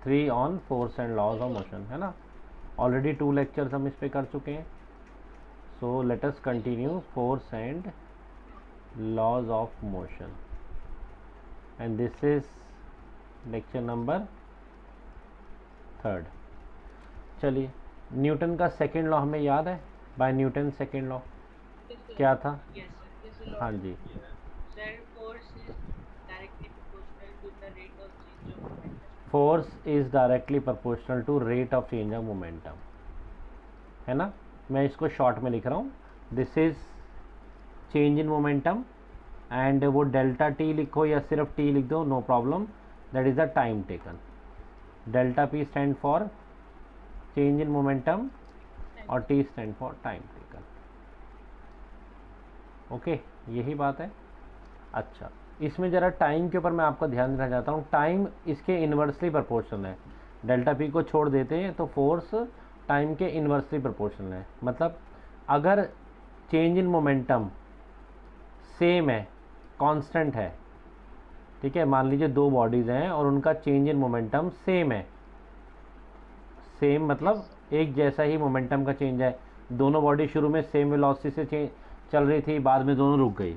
3 on force and laws of motion, है ना। Already 2 lectures हम इस पे कर चुके हैं। So let us continue force and laws of motion, and this is lecture number 3rd। चलिए, न्यूटन का सेकेंड लॉ हमें याद है, बाय न्यूटन सेकेंड लॉ क्या था? हाँ जी, force is directly proportional to rate of change of momentum, है ना। मैं इसको शॉर्ट में लिख रहा हूँ, this is change in momentum, and वो डेल्टा टी लिखो या सिर्फ टी लिख दो, no problem, that is the time taken. Delta P stand for change in momentum और T stand for time taken. Okay, यही बात है। अच्छा, इसमें ज़रा टाइम के ऊपर मैं आपका ध्यान देना चाहता हूँ। टाइम इसके इन्वर्सली प्रोपोर्शनल है। डेल्टा पी को छोड़ देते हैं तो फोर्स टाइम के इन्वर्सली प्रोपोर्शनल है। मतलब अगर चेंज इन मोमेंटम सेम है, कांस्टेंट है, ठीक है, मान लीजिए 2 बॉडीज़ हैं और उनका चेंज इन मोमेंटम सेम है, सेम मतलब एक जैसा ही मोमेंटम का चेंज है। दोनों बॉडी शुरू में सेम वेलोसिटी से चल रही थी, बाद में दोनों रुक गई,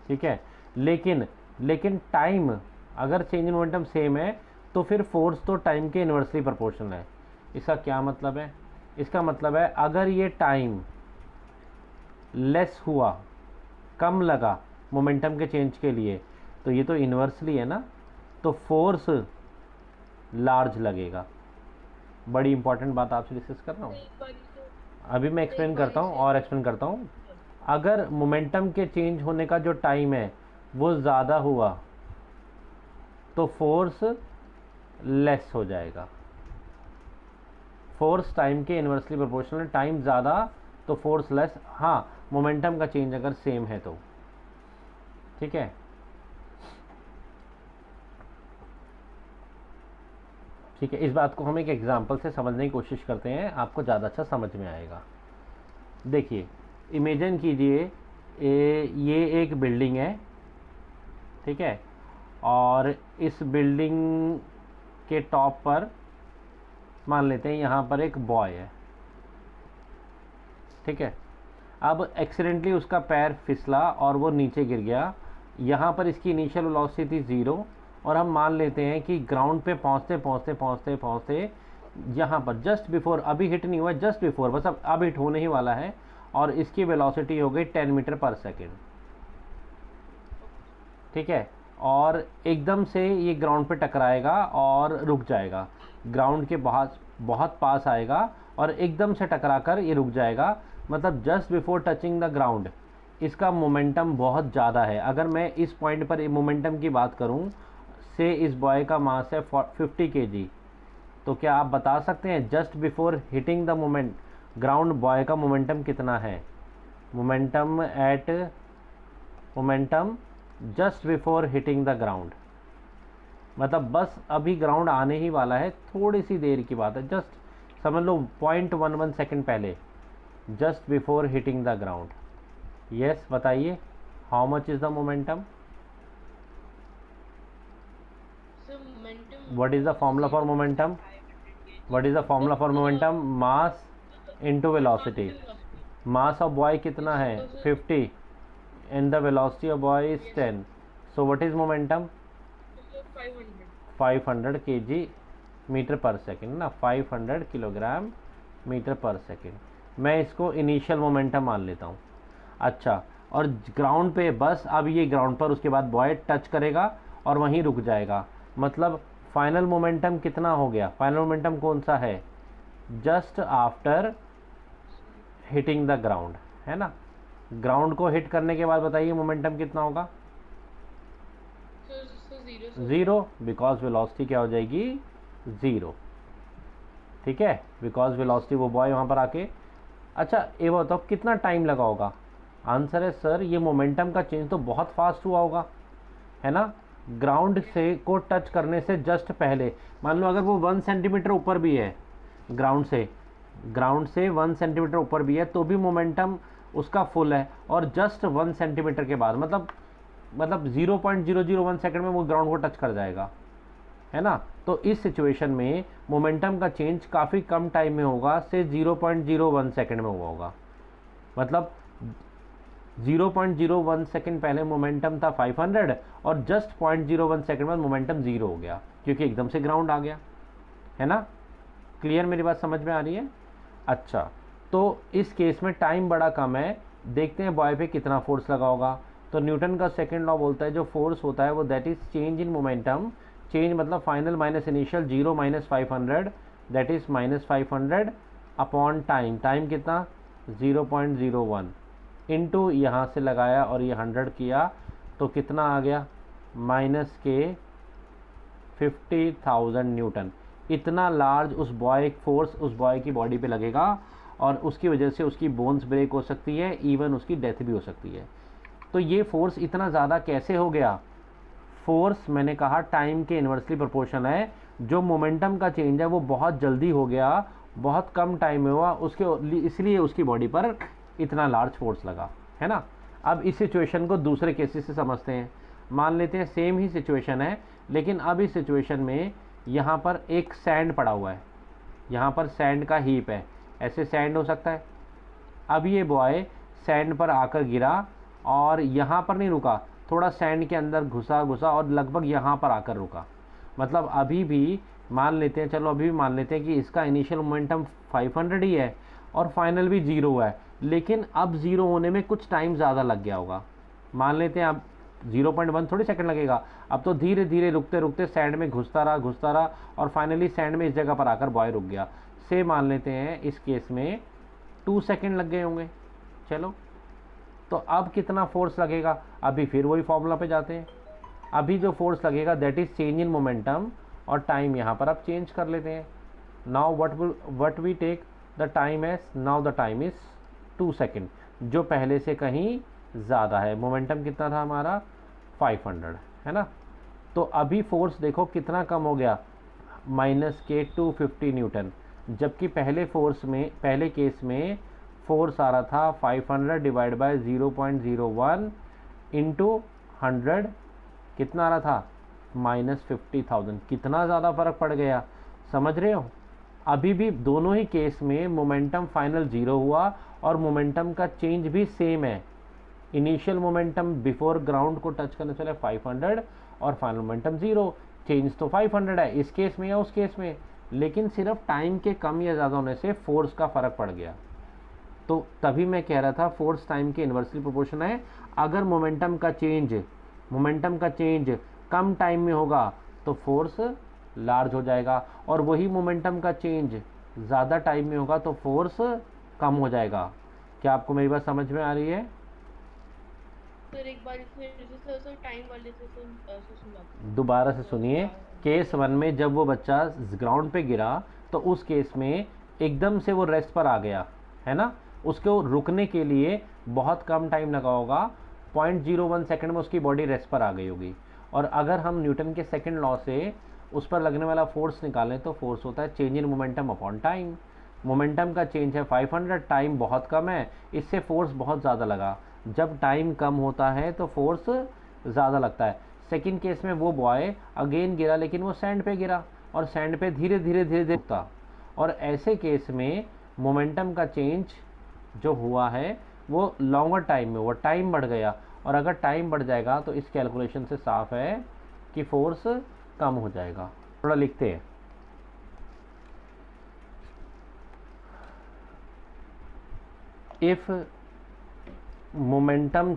ठीक है। लेकिन टाइम अगर चेंज इन मोमेंटम सेम है तो फिर फोर्स तो टाइम के इन्वर्सली प्रोपोर्शनल है। इसका क्या मतलब है? इसका मतलब है अगर ये टाइम लेस हुआ, कम लगा मोमेंटम के चेंज के लिए, तो ये तो इन्वर्सली है ना, तो फोर्स लार्ज लगेगा। बड़ी इंपॉर्टेंट बात आपसे डिस्कस कर रहा हूँ। अभी मैं एक्सप्लेन करता हूँ और एक्सप्लेन करता हूँ। अगर मोमेंटम के चेंज होने का जो टाइम है वो ज़्यादा हुआ तो फोर्स लेस हो जाएगा। फोर्स टाइम के इन्वर्सली प्रोपोर्शनल, टाइम ज़्यादा तो फोर्स लेस। हाँ, मोमेंटम का चेंज अगर सेम है तो, ठीक है। ठीक है, इस बात को हम एक एग्जांपल से समझने की कोशिश करते हैं, आपको ज़्यादा अच्छा समझ में आएगा। देखिए, इमेजिन कीजिए ये एक बिल्डिंग है, ठीक है, और इस बिल्डिंग के टॉप पर मान लेते हैं यहाँ पर एक बॉय है, ठीक है। अब एक्सीडेंटली उसका पैर फिसला और वो नीचे गिर गया। यहाँ पर इसकी इनिशियल वेलोसिटी थी 0, और हम मान लेते हैं कि ग्राउंड पे पहुँचते पहुँचते पहुँचते पहुँचते यहाँ पर जस्ट बिफोर, अभी हिट नहीं हुआ, जस्ट बिफोर, बस अब हिट होने ही वाला है, और इसकी वेलोसिटी हो गई 10 मीटर पर सेकेंड, ठीक है। और एकदम से ये ग्राउंड पे टकराएगा और रुक जाएगा, ग्राउंड के बहुत पास आएगा और एकदम से टकराकर ये रुक जाएगा। मतलब just before touching the ground इसका मोमेंटम बहुत ज़्यादा है। अगर मैं इस पॉइंट पर मोमेंटम की बात करूं, से इस बॉय का मास है 50 kg, तो क्या आप बता सकते हैं just before hitting the moment ground boy का मोमेंटम कितना है? Momentum just before hitting the ground, मतलब बस अभी ग्राउंड आने ही वाला है, थोड़ी सी देर की बात है, जस्ट समझ लो 0.11 सेकेंड पहले, just before hitting the ground. Yes, बताइए, how much is the momentum? What is the formula for momentum? What is the formula for momentum? Mass into velocity. Mass of boy कितना है? 50, and the velocity of boy is 10, so what is momentum? 500 kg metre पर second ना, 500 kilogram metre पर second. मैं इसको initial momentum मान लेता हूँ। अच्छा, और ग्राउंड पे बस अब ये ग्राउंड पर उसके बाद बॉय टच करेगा और वहीं रुक जाएगा, मतलब फाइनल मोमेंटम कितना हो गया? फाइनल मोमेंटम कौन सा है? Just after hitting the ground, है ना। ग्राउंड को हिट करने के बाद बताइए मोमेंटम कितना होगा? 0, बिकॉज वेलोसिटी क्या हो जाएगी? 0, ठीक है, बिकॉज वेलोसिटी, वो बॉय वहाँ पर आके। अच्छा, ये बताओ कितना टाइम लगा होगा? आंसर है सर, ये मोमेंटम का चेंज तो बहुत फास्ट हुआ होगा, है ना। ग्राउंड से को टच करने से जस्ट पहले, मान लो अगर वो 1 सेंटीमीटर ऊपर भी है ग्राउंड से 1 सेंटीमीटर ऊपर भी है, तो भी मोमेंटम उसका फुल है, और जस्ट 1 सेंटीमीटर के बाद मतलब 0.001 सेकंड में वो ग्राउंड को टच कर जाएगा, है ना। तो इस सिचुएशन में मोमेंटम का चेंज काफ़ी कम टाइम में होगा, से 0.01 सेकेंड में हुआ होगा। मतलब 0.01 सेकेंड पहले मोमेंटम था 500 और जस्ट 0.01 सेकेंड बाद मोमेंटम 0 हो गया, क्योंकि एकदम से ग्राउंड आ गया, है ना। क्लियर, मेरी बात समझ में आ रही है? अच्छा, तो इस केस में टाइम बड़ा कम है, देखते हैं बॉय पे कितना फोर्स लगा होगा। तो न्यूटन का सेकेंड लॉ बोलता है जो फोर्स होता है वो that is change in momentum, change मतलब final minus initial, 0 minus 500 that is minus 500 upon time. Time कितना? 0.01 इंटू यहाँ से लगाया और ये 100 किया तो कितना आ गया? माइनस के 50,000 न्यूटन। इतना लार्ज उस बॉय फोर्स उस बॉय की बॉडी पे लगेगा और उसकी वजह से उसकी बोन्स ब्रेक हो सकती है, इवन उसकी डेथ भी हो सकती है। तो ये फोर्स इतना ज़्यादा कैसे हो गया? फोर्स मैंने कहा टाइम के इन्वर्सली प्रोपोर्शनल है। जो मोमेंटम का चेंज है वो बहुत जल्दी हो गया, बहुत कम टाइम में हुआ उसके, इसलिए उसकी बॉडी पर इतना लार्ज फोर्स लगा, है ना। अब इस सिचुएशन को दूसरे केसेस से समझते हैं। मान लेते हैं सेम ही सिचुएशन है, लेकिन अब इस सिचुएशन में यहाँ पर एक सैंड पड़ा हुआ है, यहाँ पर सैंड का हीप है, ऐसे सैंड हो सकता है। अब ये बॉय सैंड पर आकर गिरा और यहाँ पर नहीं रुका, थोड़ा सैंड के अंदर घुसा और लगभग यहाँ पर आकर रुका। मतलब अभी भी मान लेते हैं, चलो अभी भी मान लेते हैं कि इसका इनिशियल मोमेंटम 500 ही है और फाइनल भी 0 हुआ है, लेकिन अब 0 होने में कुछ टाइम ज़्यादा लग गया होगा। मान लेते हैं अब 0.1 थोड़ी सेकंड लगेगा, अब तो धीरे धीरे रुकते रुकते सैंड में घुसता रहा और फाइनली सैंड में इस जगह पर आकर बॉय रुक गया। से मान लेते हैं इस केस में 2 सेकंड लग गए होंगे। चलो, तो अब कितना फोर्स लगेगा? अभी फिर वही फॉर्मूला पे जाते हैं। अभी जो फोर्स लगेगा that is change in momentum, और टाइम यहाँ पर अब चेंज कर लेते हैं। Now what we take the time as, now the time is 2 second, जो पहले से कहीं ज़्यादा है। मोमेंटम कितना था हमारा? 500, है ना। तो अभी फोर्स देखो कितना कम हो गया, माइनस के 250 न्यूटन, जबकि पहले केस में फोर्स आ रहा था 500 डिवाइड बाय 0.01 इंटू 100, कितना आ रहा था? माइनस 50,000। कितना ज़्यादा फर्क पड़ गया, समझ रहे हो। अभी भी दोनों ही केस में मोमेंटम फाइनल 0 हुआ और मोमेंटम का चेंज भी सेम है। इनिशियल मोमेंटम बिफोर ग्राउंड को टच करने चले 500 और फाइनल मोमेंटम 0, चेंज तो 500 है इस केस में या उस केस में, लेकिन सिर्फ टाइम के कम या ज़्यादा होने से फोर्स का फ़र्क पड़ गया। तो तभी मैं कह रहा था फोर्स टाइम के इन्वर्सली प्रोपोर्शनल है। अगर मोमेंटम का चेंज कम टाइम में होगा तो फोर्स लार्ज हो जाएगा, और वही मोमेंटम का चेंज ज़्यादा टाइम में होगा तो फोर्स कम हो जाएगा। क्या आपको मेरी बात समझ में आ रही है? सर एक बार इसमें टाइम वाले से सुन दोबारा से सुनिए। केस 1 में जब वो बच्चा ग्राउंड पे गिरा तो उस केस में एकदम से वो रेस्ट पर आ गया, है ना। उसको रुकने के लिए बहुत कम टाइम लगा होगा, 0.01 सेकंड में उसकी बॉडी रेस्ट पर आ गई होगी। और अगर हम न्यूटन के सेकंड लॉ से उस पर लगने वाला फोर्स निकालें तो फोर्स होता है change in momentum upon time. Momentum का चेंज है 500, टाइम बहुत कम है, इससे फोर्स बहुत ज़्यादा लगा। जब टाइम कम होता है तो फोर्स ज़्यादा लगता है। सेकंड केस में वो बॉय अगेन गिरा, लेकिन वो सैंड पे गिरा और सैंड पे धीरे धीरे रुकता, और ऐसे केस में मोमेंटम का चेंज जो हुआ है वो लॉन्गर टाइम में हुआ, टाइम बढ़ गया। और अगर टाइम बढ़ जाएगा तो इस कैलकुलेशन से साफ है कि फोर्स कम हो जाएगा। थोड़ा लिखते हैं। इफ मोमेंटम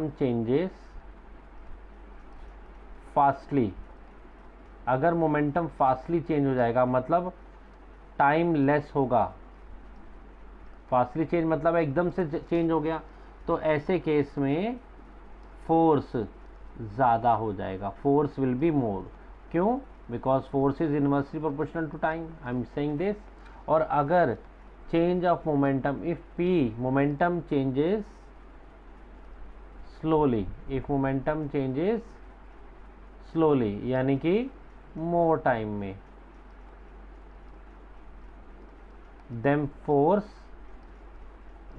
चेंजेस फास्टली, अगर मोमेंटम फास्टली चेंज हो जाएगा मतलब टाइम लेस होगा। फास्टली चेंज मतलब एकदम से चेंज हो गया, तो ऐसे केस में फोर्स ज़्यादा हो जाएगा, फोर्स विल बी मोर। क्यों? Because force is inversely proportional to time, I am saying this. और अगर change of momentum, if P momentum changes slowly, if momentum changes slowly यानी कि मोर टाइम में, देन फोर्स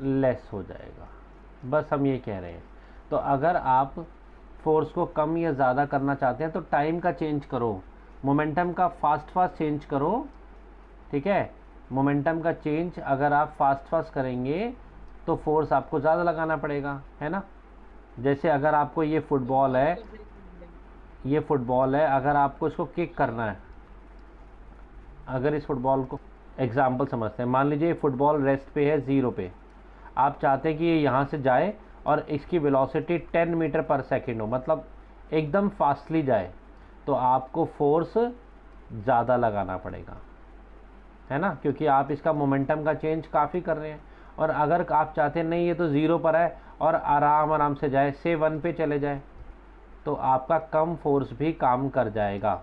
लेस हो जाएगा। बस हम ये कह रहे हैं। तो अगर आप फोर्स को कम या ज़्यादा करना चाहते हैं तो टाइम का चेंज करो, मोमेंटम का फास्ट चेंज करो, ठीक है। मोमेंटम का चेंज अगर आप फास्ट करेंगे तो फोर्स आपको ज़्यादा लगाना पड़ेगा, है ना। जैसे अगर आपको ये फुटबॉल है, उसका ब्रेक मिल जाएगा। ये फुटबॉल है, अगर आपको इसको किक करना है, अगर इस फुटबॉल को एग्जाम्पल समझते हैं, मान लीजिए फुटबॉल रेस्ट पे है 0 पे, आप चाहते हैं कि ये यहाँ से जाए और इसकी वेलोसिटी 10 मीटर पर सेकेंड हो, मतलब एकदम फास्टली जाए, तो आपको फोर्स ज़्यादा लगाना पड़ेगा, है ना, क्योंकि आप इसका मोमेंटम का चेंज काफ़ी कर रहे हैं। और अगर आप चाहते हैं नहीं ये तो 0 पर है और आराम से जाए, से 1 पे चले जाए, तो आपका कम फोर्स भी काम कर जाएगा,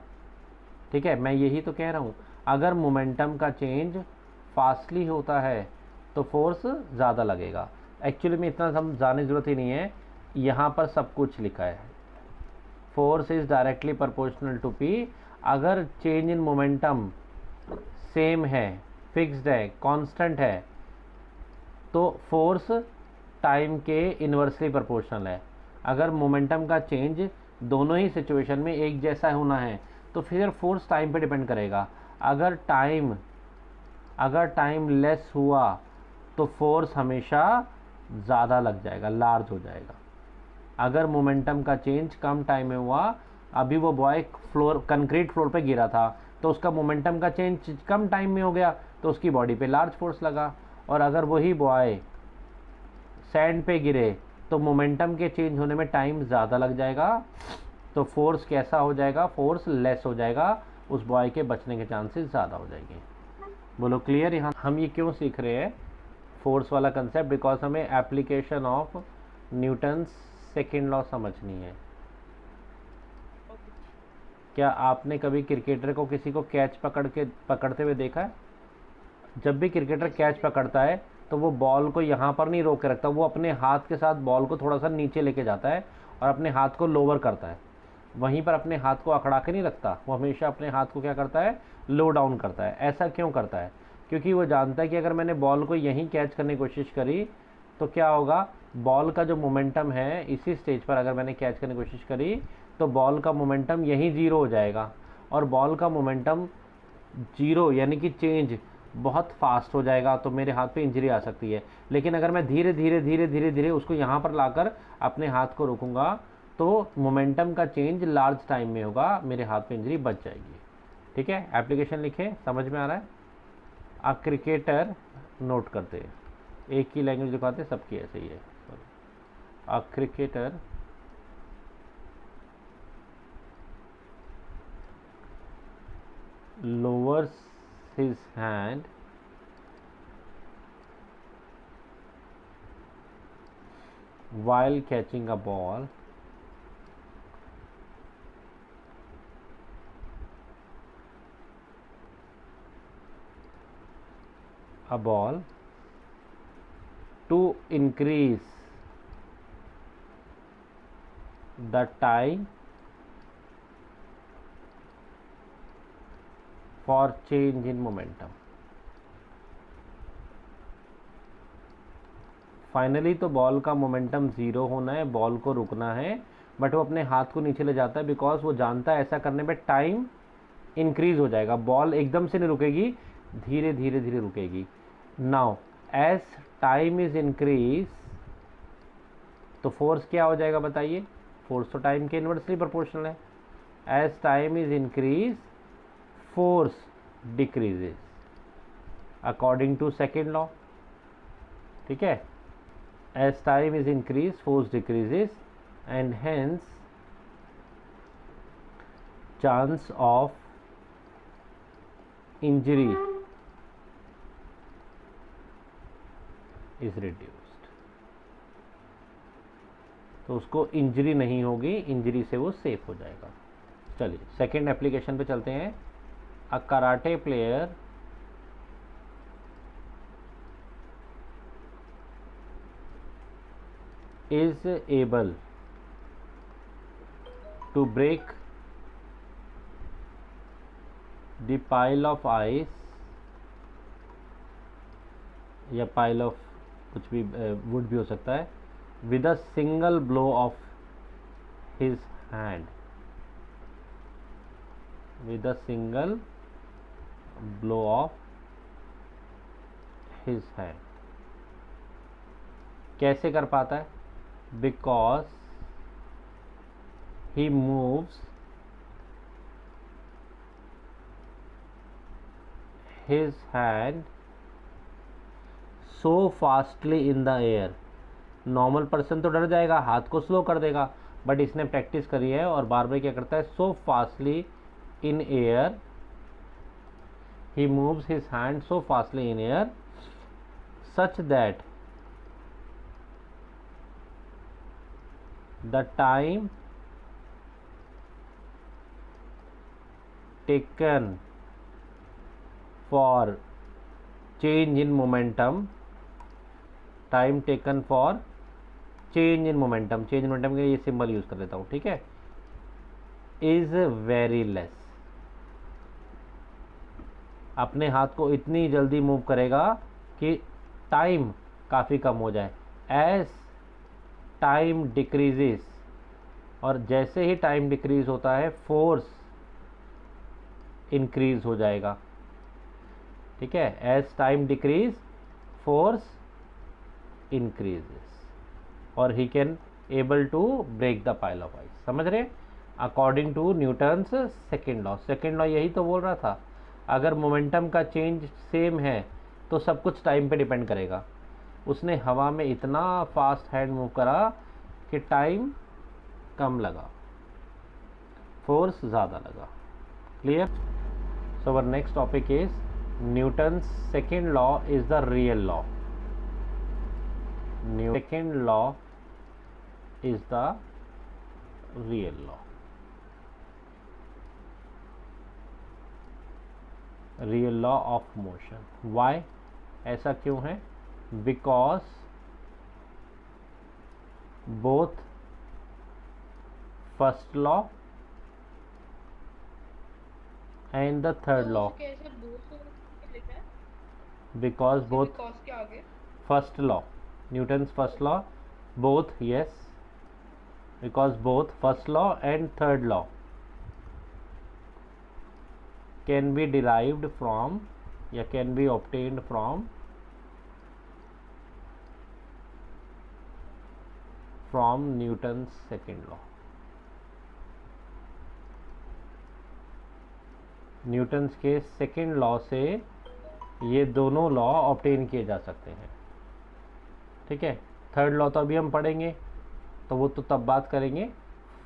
ठीक है। मैं यही तो कह रहा हूँ, अगर मोमेंटम का चेंज फास्टली होता है तो फोर्स ज़्यादा लगेगा। एक्चुअली में इतना समझाने की ज़रूरत ही नहीं है, यहाँ पर सब कुछ लिखा है। Force is directly proportional to P. अगर चेंज इन मोमेंटम सेम है, फिक्स्ड है, कांस्टेंट है, तो फोर्स टाइम के इन्वर्सली प्रोपोर्शनल है। अगर मोमेंटम का चेंज दोनों ही सिचुएशन में एक जैसा होना है तो फिर फोर्स टाइम पे डिपेंड करेगा। अगर टाइम लेस हुआ तो फोर्स हमेशा ज़्यादा लग जाएगा, लार्ज हो जाएगा। अगर मोमेंटम का चेंज कम टाइम में हुआ, अभी वो बॉय कंक्रीट फ्लोर पे गिरा था तो उसका मोमेंटम का चेंज कम टाइम में हो गया तो उसकी बॉडी पे लार्ज फोर्स लगा। और अगर वही बॉय सैंड पे गिरे तो मोमेंटम के चेंज होने में टाइम ज़्यादा लग जाएगा, तो फोर्स कैसा हो जाएगा, फोर्स लेस हो जाएगा, उस बॉय के बचने के चांसेस ज़्यादा हो जाएंगे। बोलो क्लियर। यहाँ हम ये क्यों सीख रहे हैं फोर्स वाला कंसेप्ट, बिकॉज हमें application of Newton's second law समझनी है। ओके। क्या आपने कभी क्रिकेटर को किसी को कैच पकड़ते हुए देखा है? जब भी क्रिकेटर यस कैच मैंने। पकड़ता है तो वो बॉल को यहाँ पर नहीं रोक के रखता, वो अपने हाथ के साथ बॉल को थोड़ा सा नीचे लेके जाता है और अपने हाथ को लोअर करता है। वहीं पर अपने हाथ को अकड़ा के नहीं रखता, वो हमेशा अपने हाथ को क्या करता है, लो डाउन करता है। ऐसा क्यों करता है? क्योंकि वो जानता है कि अगर मैंने बॉल को यहीं कैच करने की कोशिश करी तो क्या होगा, बॉल का जो मोमेंटम है इसी स्टेज पर अगर मैंने कैच करने की कोशिश करी तो बॉल का मोमेंटम यहीं ज़ीरो हो जाएगा। और बॉल का मोमेंटम जीरो यानी कि चेंज बहुत फास्ट हो जाएगा, तो मेरे हाथ पे इंजरी आ सकती है। लेकिन अगर मैं धीरे धीरे उसको यहाँ पर लाकर अपने हाथ को रोकूंगा तो मोमेंटम का चेंज लार्ज टाइम में होगा, मेरे हाथ पे इंजरी बच जाएगी, ठीक है। एप्लीकेशन लिखे, समझ में आ रहा है? अ क्रिकेटर, नोट करते हैं, एक ही लैंग्वेज दिखाते सबकी ऐसे ही है। A cricketer lowers his hand while catching a ball to increase the time for change in momentum। Finally तो बॉल का मोमेंटम ज़ीरो होना है, बॉल को रुकना है, बट वो अपने हाथ को नीचे ले जाता है बिकॉज वो जानता है ऐसा करने पे टाइम इंक्रीज हो जाएगा, बॉल एकदम से नहीं रुकेगी, धीरे धीरे रुकेगी। Now as time is increase तो फोर्स क्या हो जाएगा बताइए? फोर्स तो टाइम के इन्वर्सली प्रोपोर्शनल है। As time is increase force decreases according to second law, ठीक है। As time is increase force decreases and hence chance of injury is reduced. तो उसको इंजरी नहीं होगी, इंजरी से वो सेफ हो जाएगा। चलिए सेकेंड एप्लीकेशन पे चलते हैं। A karate player is able to break the pile of ice या pile of कुछ भी वुड भी हो सकता है, with a single blow of his hand with a single blow of his hand. कैसे कर पाता है? Because he moves his hand so fastly in the air. Normal person तो डर जाएगा, हाथ को स्लो कर देगा, बट इसने प्रैक्टिस करी है और बार बार क्या करता है, so fastly in air, he moves his hand so fastly in air such that the time taken for change in momentum, time taken for change in momentum, change in momentum के लिए ये symbol use कर लेता हूँ, ठीक है, is very less. अपने हाथ को इतनी जल्दी मूव करेगा कि टाइम काफ़ी कम हो जाए. एज टाइम डिक्रीजेस, और जैसे ही टाइम डिक्रीज होता है फोर्स इंक्रीज हो जाएगा. ठीक है, as time decreases force increases और he can able to break the pile of ice. समझ रहे? According to Newton's second law. Second law यही तो बोल रहा था, अगर मोमेंटम का चेंज सेम है तो सब कुछ टाइम पे डिपेंड करेगा. उसने हवा में इतना फास्ट हैंड मूव करा कि टाइम कम लगा, फोर्स ज़्यादा लगा. Clear? So our next topic is Newton's second law is the real law. Second law is the real law. Real law of motion. Why? ऐसा क्यों है? Because both first law and the third law. Because both first law, Newton's first law, both, yes, because both first law and third law can be derived from या can be obtained from Newton's second law. Newton's के second law से ये दोनों law obtain किए जा सकते हैं. ठीक है, थर्ड लॉ तो अभी हम पढ़ेंगे, तो वो तो तब बात करेंगे.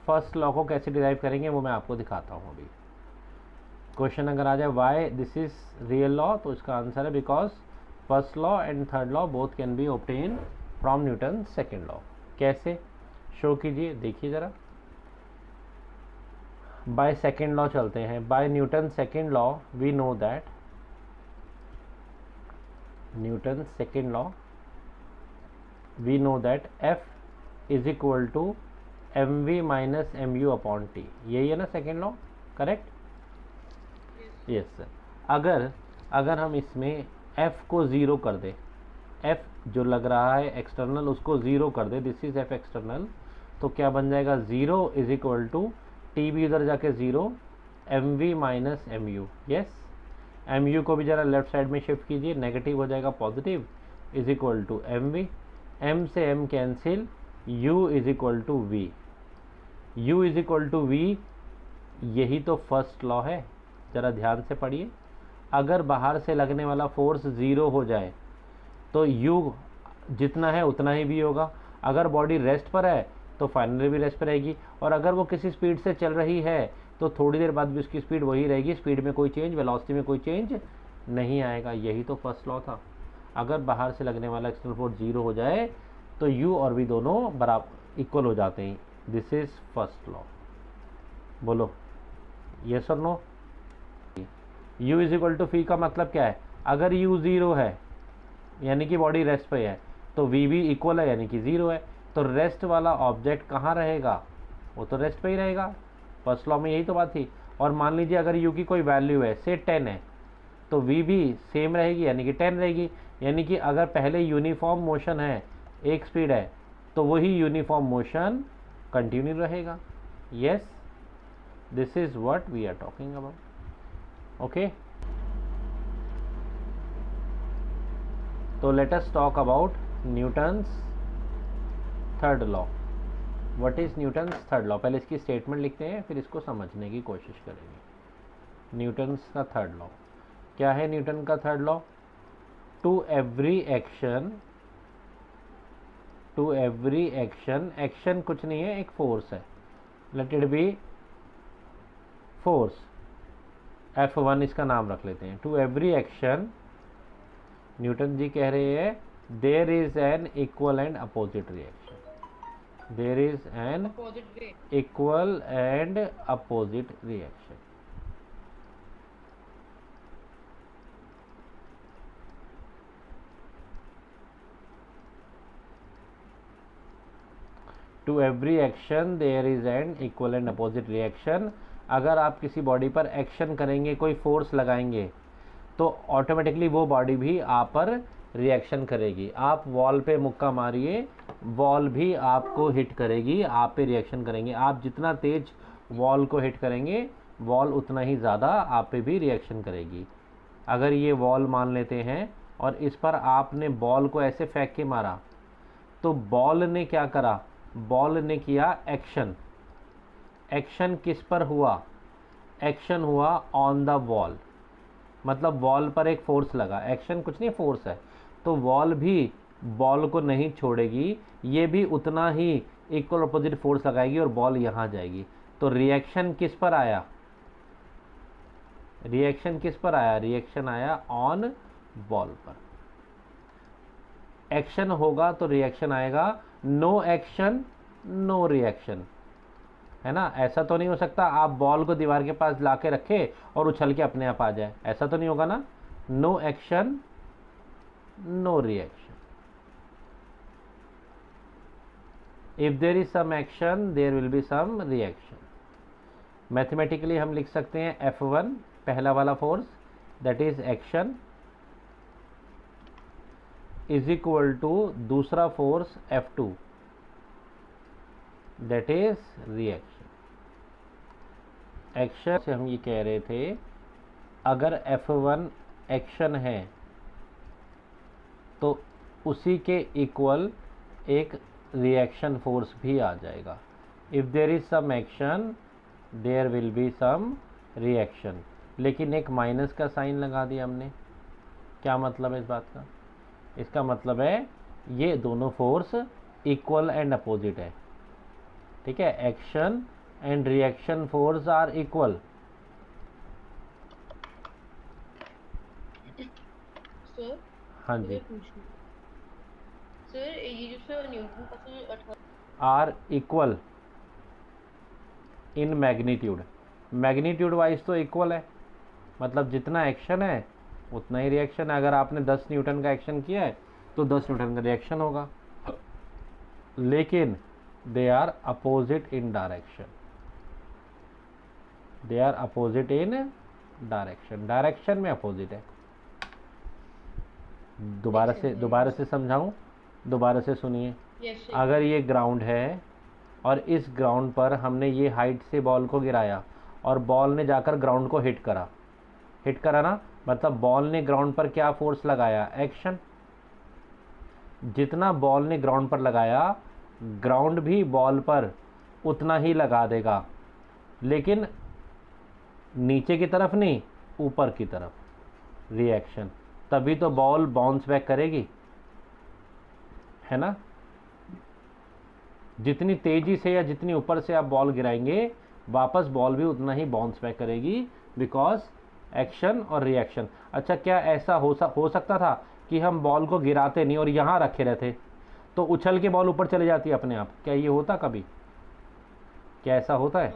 फर्स्ट लॉ को कैसे डिराइव करेंगे वो मैं आपको दिखाता हूँ अभी. क्वेश्चन अगर आ जाए why this is real law, तो इसका आंसर है because first law and third law both can be obtain from Newton second law. कैसे? शो कीजिए, देखिए ज़रा. बाय सेकेंड लॉ चलते हैं. By Newton second law we know that Newton second law we know that F is equal to mv minus mu upon t. यही है ना second law? Correct? Yes sir. अगर हम इसमें F को zero कर दे, F जो लग रहा है एक्सटर्नल उसको ज़ीरो कर दे, दिस इज F एक्सटर्नल, तो क्या बन जाएगा? Zero is equal to T भी उधर जाके zero, mv minus mu. Yes, mu को भी ज़रा लेफ्ट साइड में शिफ्ट कीजिए, नेगेटिव हो जाएगा positive, is equal to mv. m से m cancel, u is equal to v. u is equal to v, यही तो फर्स्ट लॉ है. ज़रा ध्यान से पढ़िए. अगर बाहर से लगने वाला फोर्स ज़ीरो हो जाए तो u जितना है उतना ही v होगा. अगर बॉडी रेस्ट पर है तो फाइनली भी रेस्ट पर रहेगी, और अगर वो किसी स्पीड से चल रही है तो थोड़ी देर बाद भी उसकी स्पीड वही रहेगी. स्पीड में कोई चेंज, वेलोसिटी में कोई चेंज नहीं आएगा. यही तो फर्स्ट लॉ था. अगर बाहर से लगने वाला एक्सटर्नल फोर्स जीरो हो जाए तो u और v दोनों बराबर इक्वल हो जाते हैं. This is first law. बोलो यस और no. u is equal to phi का मतलब क्या है? अगर u ज़ीरो है यानी कि बॉडी रेस्ट पे है, तो v भी इक्वल है यानी कि ज़ीरो है. तो रेस्ट वाला ऑब्जेक्ट कहाँ रहेगा? वो तो रेस्ट पे ही रहेगा. फर्स्ट लॉ में यही तो बात थी. और मान लीजिए अगर u की कोई वैल्यू है, से 10 है, तो v भी सेम रहेगी यानी कि 10 रहेगी. यानी कि अगर पहले यूनिफॉर्म मोशन है, एक स्पीड है, तो वही यूनिफॉर्म मोशन कंटिन्यू रहेगा. Yes, this is what we are talking about. Okay, so let us talk about Newton's third law. What is Newton's third law? पहले इसकी स्टेटमेंट लिखते हैं, फिर इसको समझने की कोशिश करेंगे। न्यूटन्स का थर्ड लॉ क्या है? न्यूटन का third law, to every action, action कुछ नहीं है, एक फोर्स है, let it be force, F1 इसका नाम रख लेते हैं। To every action, Newton ji कह रहे हैं there is an equal and opposite reaction, there is an opposite way. Equal and opposite reaction. To every action there is an equal and opposite reaction. अगर आप किसी बॉडी पर action करेंगे, कोई force लगाएंगे, तो ऑटोमेटिकली वो बॉडी भी आप पर रिएक्शन करेगी। आप वॉल पे मुक्का मारिए, वॉल भी आपको हिट करेगी, आप पे रिएक्शन करेंगे। आप जितना तेज वॉल को हिट करेंगे, वॉल उतना ही ज़्यादा आप पे भी रिएक्शन करेगी। अगर ये वॉल मान लेते हैं और इस पर आपने बॉल को ऐसे फेंक के मारा, तो बॉल ने क्या करा? बॉल ने किया एक्शन। एक्शन किस पर हुआ? एक्शन हुआ ऑन द वॉल, मतलब वॉल पर एक फोर्स लगा। एक्शन कुछ नहीं, फोर्स है। तो वॉल भी बॉल को नहीं छोड़ेगी, ये भी उतना ही इक्वल अपोजिट फोर्स लगाएगी और बॉल यहाँ जाएगी। तो रिएक्शन किस पर आया? रिएक्शन किस पर आया? रिएक्शन आया ऑन बॉल पर। एक्शन होगा तो रिएक्शन आएगा, नो एक्शन नो रिएक्शन, है ना। ऐसा तो नहीं हो सकता आप बॉल को दीवार के पास लाके रखे और उछल के अपने आप आ जाए, ऐसा तो नहीं होगा ना। No action no reaction. If there is some action there will be some reaction. Mathematically हम लिख सकते हैं F1 पहला वाला force, that is action, is equal to दूसरा force F2, that is reaction. Action से हम ये कह रहे थे, अगर F1 एक्शन है तो उसी के इक्वल एक रिएक्शन फोर्स भी आ जाएगा। If there is some action there will be some reaction. लेकिन एक माइनस का साइन लगा दिया हमने, क्या मतलब है इस बात का? इसका मतलब है ये दोनों फोर्स इक्वल एंड अपोजिट है, ठीक है। Action and reaction force are equal. Sir हाँ जी, मुझे पूछना, सर ये जो सर न्यूटन का sir 18 are equal in magnitude. Magnitude wise तो इक्वल है, मतलब जितना एक्शन है उतना ही रिएक्शन है। अगर आपने 10 न्यूटन का एक्शन किया है तो 10 न्यूटन का रिएक्शन होगा, लेकिन they are opposite in direction, they are opposite in direction, direction में अपोजिट है। दोबारा से समझाऊं, दोबारा से सुनिए। यस अगर ये ग्राउंड है और इस ग्राउंड पर हमने ये हाइट से बॉल को गिराया और बॉल ने जाकर ग्राउंड को हिट करा ना, मतलब बॉल ने ग्राउंड पर क्या फोर्स लगाया? एक्शन। जितना बॉल ने ग्राउंड पर लगाया, ग्राउंड भी बॉल पर उतना ही लगा देगा, लेकिन नीचे की तरफ नहीं, ऊपर की तरफ रिएक्शन। तभी तो बॉल बाउंस बैक करेगी, है ना। जितनी तेजी से या जितनी ऊपर से आप बॉल गिराएंगे, वापस बॉल भी उतना ही बाउंस बैक करेगी, बिकॉज एक्शन और रिएक्शन। अच्छा, क्या ऐसा हो सकता था कि हम बॉल को गिराते नहीं और यहाँ रखे रहते तो उछल के बॉल ऊपर चले जाती अपने आप? क्या ये होता कभी? क्या ऐसा होता है?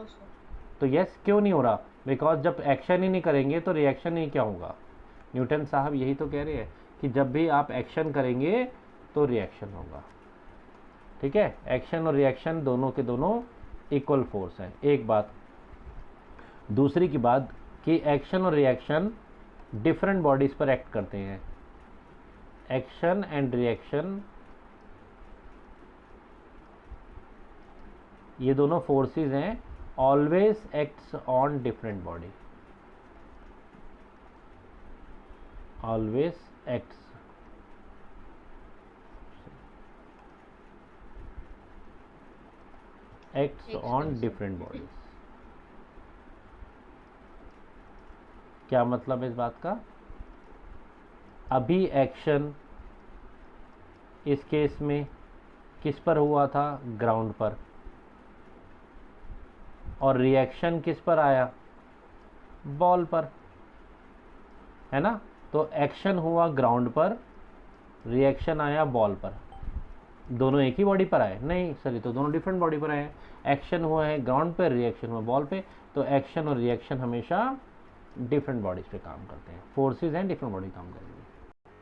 तो यस, क्यों नहीं हो रहा? बिकॉज जब एक्शन ही नहीं करेंगे तो रिएक्शन ही क्या होगा? न्यूटन साहब यही तो कह रहे हैं कि जब भी आप एक्शन करेंगे तो रिएक्शन होगा, ठीक है। एक्शन और रिएक्शन दोनों के दोनों इक्वल फोर्स है, एक बात। दूसरी की बात कि एक्शन और रिएक्शन डिफरेंट बॉडीज पर एक्ट करते हैं। एक्शन एंड रिएक्शन ये दोनों फोर्सेस हैं always acts on different body, always acts on different bodies. क्या मतलब है इस बात का? अभी एक्शन इस केस में किस पर हुआ था? ग्राउंड पर। और रिएक्शन किस पर आया? बॉल पर, है ना? तो एक्शन हुआ ग्राउंड पर, रिएक्शन आया बॉल पर। दोनों एक ही बॉडी पर आए? नहीं सर, ये तो दोनों डिफरेंट बॉडी पर आए। एक्शन हुआ है ग्राउंड पर, रिएक्शन हुआ बॉल पे, तो एक्शन और रिएक्शन हमेशा डिफरेंट बॉडीज पे काम करते हैं। फोर्सेस हैं, डिफरेंट बॉडी काम करेंगे।